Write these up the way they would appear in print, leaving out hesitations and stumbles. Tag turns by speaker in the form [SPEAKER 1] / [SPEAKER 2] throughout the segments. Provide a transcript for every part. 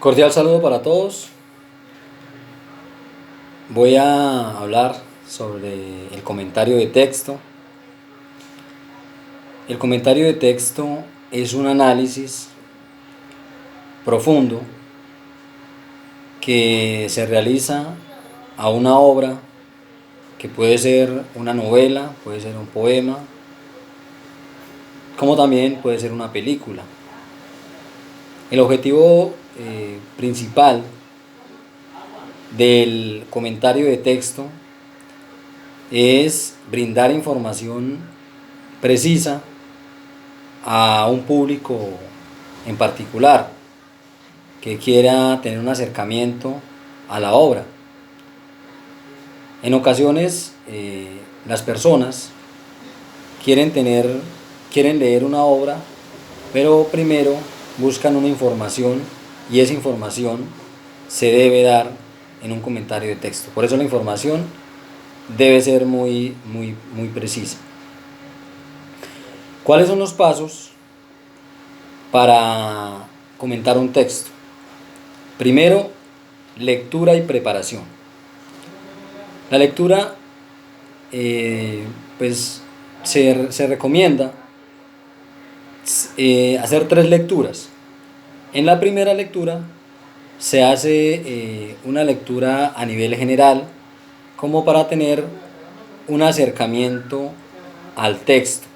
[SPEAKER 1] Cordial saludo para todos. Voy a hablar sobre el comentario de texto. El comentario de texto es un análisis profundo que se realiza a una obra que puede ser una novela, puede ser un poema, como también puede ser una película. El objetivo principal del comentario de texto es brindar información precisa a un público en particular que quiera tener un acercamiento a la obra. En ocasiones las personas quieren leer una obra, pero primero buscan una información y esa información se debe dar en un comentario de texto. Por eso la información debe ser muy precisa. ¿Cuáles son los pasos para comentar un texto? Primero, lectura y preparación. La lectura, pues se recomienda hacer 3 lecturas. En la primera lectura se hace una lectura a nivel general, como para tener un acercamiento al texto,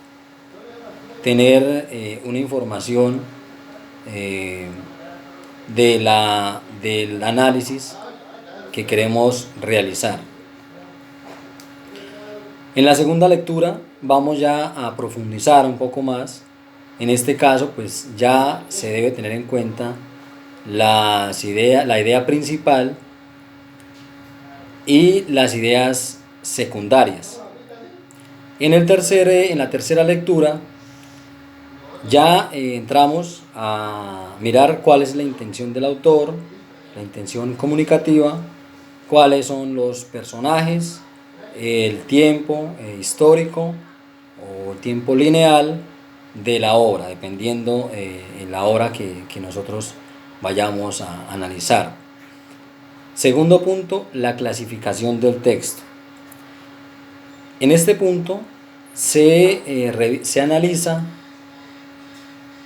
[SPEAKER 1] tener una información del análisis que queremos realizar. En la segunda lectura vamos ya a profundizar un poco más. En este caso, pues ya se debe tener en cuenta la idea principal y las ideas secundarias. En la tercera lectura ya entramos a mirar cuál es la intención del autor, la intención comunicativa, cuáles son los personajes, el tiempo histórico o el tiempo lineal de la obra, dependiendo la obra que nosotros vayamos a analizar. Segundo punto, la clasificación del texto. En este punto se analiza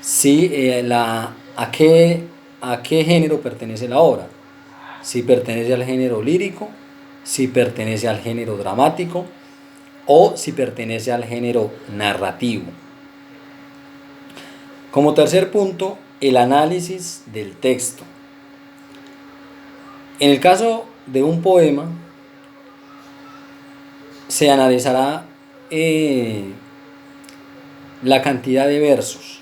[SPEAKER 1] si a qué género pertenece la obra, si pertenece al género lírico, si pertenece al género dramático o si pertenece al género narrativo. Como tercer punto, el análisis del texto. En el caso de un poema, se analizará la cantidad de versos,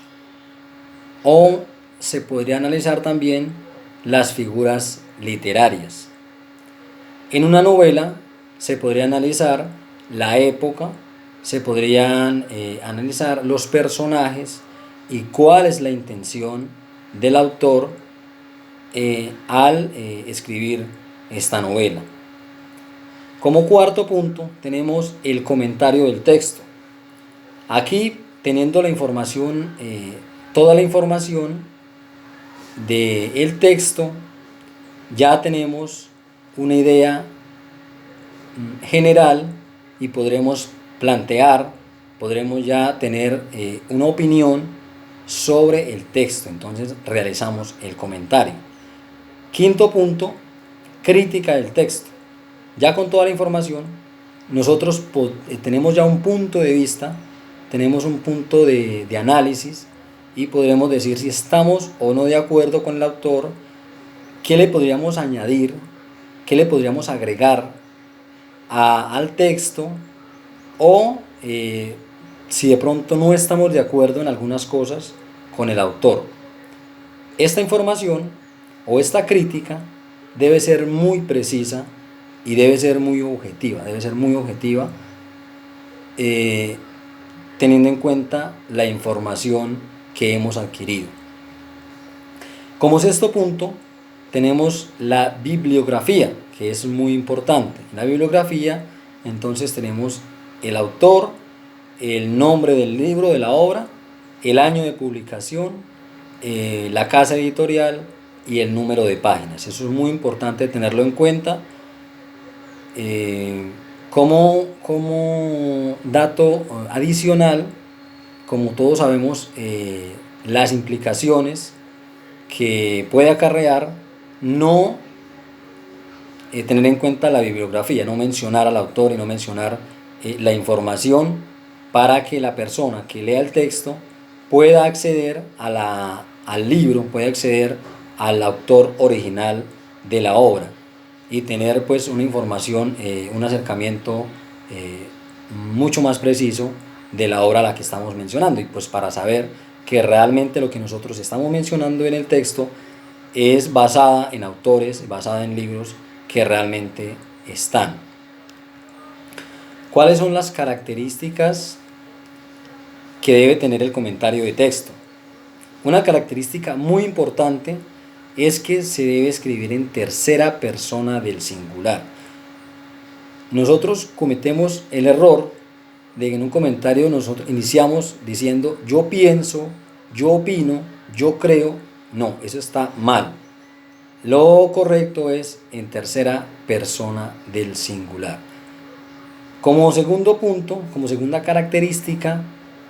[SPEAKER 1] o se podría analizar también las figuras literarias. En una novela se podría analizar la época, se podrían analizar los personajes y cuál es la intención del autor al escribir esta novela. Como cuarto punto tenemos el comentario del texto. Aquí, teniendo la información, toda la información del texto, ya tenemos una idea general y podremos ya tener una opinión sobre el texto. Entonces realizamos el comentario. Quinto punto, crítica del texto. Ya con toda la información, nosotros tenemos ya un punto de vista, tenemos un punto de análisis y podremos decir si estamos o no de acuerdo con el autor, qué le podríamos añadir, qué le podríamos agregar al texto, o si de pronto no estamos de acuerdo en algunas cosas con el autor. Esta información o esta crítica debe ser muy precisa y debe ser muy objetiva, teniendo en cuenta la información que hemos adquirido. Como sexto punto, tenemos la bibliografía, que es muy importante. En la bibliografía, entonces tenemos el autor, el nombre del libro, de la obra, el año de publicación, la casa editorial, y el número de páginas. Eso es muy importante tenerlo en cuenta. Como dato adicional, como todos sabemos, las implicaciones que puede acarrear no tener en cuenta la bibliografía, no mencionar al autor y no mencionar la información para que la persona que lea el texto pueda acceder al libro, pueda acceder al autor original de la obra y tener pues una información, un acercamiento mucho más preciso de la obra a la que estamos mencionando, y pues para saber que realmente lo que nosotros estamos mencionando en el texto es basada en autores, basada en libros que realmente están. ¿Cuáles son las características que debe tener el comentario de texto? Una característica muy importante es que se debe escribir en tercera persona del singular. Nosotros cometemos el error de que en un comentario nosotros iniciamos diciendo yo pienso, yo opino, yo creo. No, eso está mal. Lo correcto es en tercera persona del singular. Como segundo punto, como segunda característica,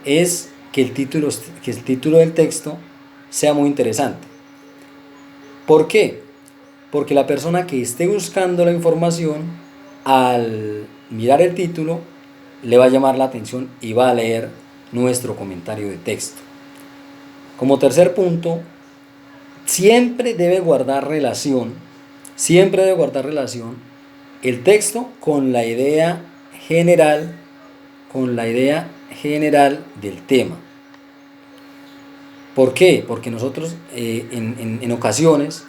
[SPEAKER 1] es que el título del texto sea muy interesante. ¿Por qué? Porque la persona que esté buscando la información, al mirar el título, le va a llamar la atención y va a leer nuestro comentario de texto. Como tercer punto, siempre debe guardar relación el texto con la idea general del tema. ¿Por qué? Porque nosotros en ocasiones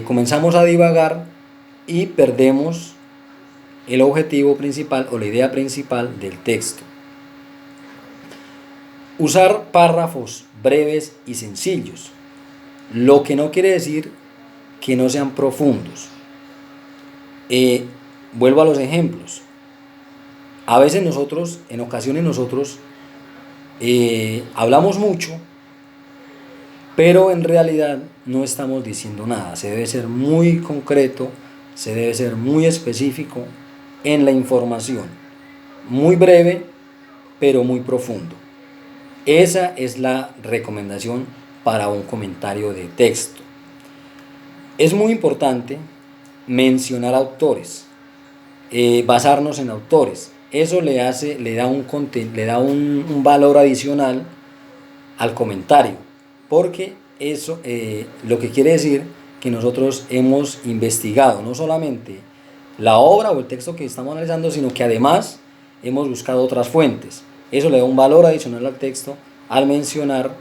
[SPEAKER 1] comenzamos a divagar y perdemos el objetivo principal o la idea principal del texto. Usar párrafos breves y sencillos, lo que no quiere decir que no sean profundos. Vuelvo a los ejemplos. A veces en ocasiones nosotros hablamos mucho, pero en realidad no estamos diciendo nada. Se debe ser muy concreto, se debe ser muy específico en la información, muy breve, pero muy profundo. Esa es la recomendación para un comentario de texto. Es muy importante mencionar autores, basarnos en autores. Eso le da un valor adicional al comentario, porque eso lo que quiere decir que nosotros hemos investigado no solamente la obra o el texto que estamos analizando, sino que además hemos buscado otras fuentes. Eso le da un valor adicional al texto al mencionar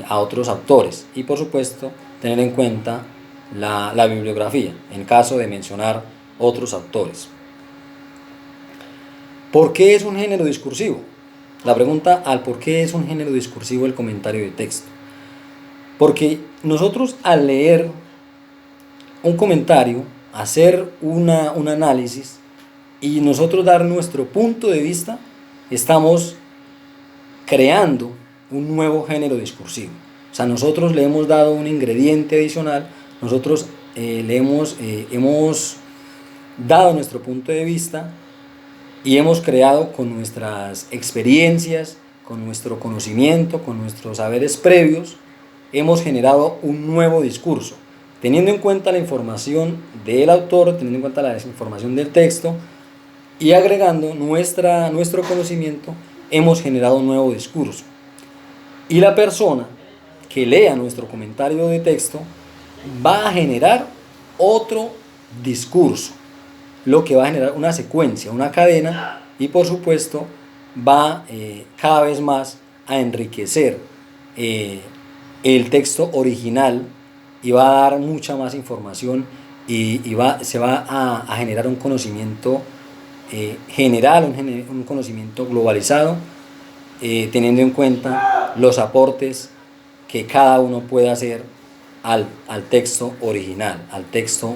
[SPEAKER 1] a otros autores, y por supuesto tener en cuenta la bibliografía en caso de mencionar otros autores. ¿Por qué es un género discursivo? La pregunta al por qué es un género discursivo el comentario de texto. Porque nosotros al leer un comentario, hacer un análisis y nosotros dar nuestro punto de vista, estamos creando un nuevo género discursivo. O sea, nosotros le hemos dado un ingrediente adicional, nosotros hemos dado nuestro punto de vista y hemos creado con nuestras experiencias, con nuestro conocimiento, con nuestros saberes previos, hemos generado un nuevo discurso, teniendo en cuenta la información del autor, teniendo en cuenta la información del texto y agregando nuestro conocimiento, hemos generado un nuevo discurso. Y la persona que lea nuestro comentario de texto va a generar otro discurso, lo que va a generar una secuencia, una cadena, y por supuesto va cada vez más a enriquecer el texto original y va a dar mucha más información y se va a generar un conocimiento general, un conocimiento globalizado, teniendo en cuenta los aportes que cada uno puede hacer al texto original, al texto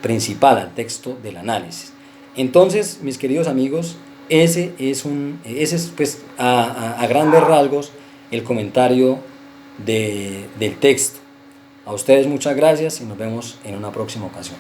[SPEAKER 1] principal, al texto del análisis. Entonces, mis queridos amigos, ese es pues a grandes rasgos el comentario del texto. A ustedes muchas gracias y nos vemos en una próxima ocasión.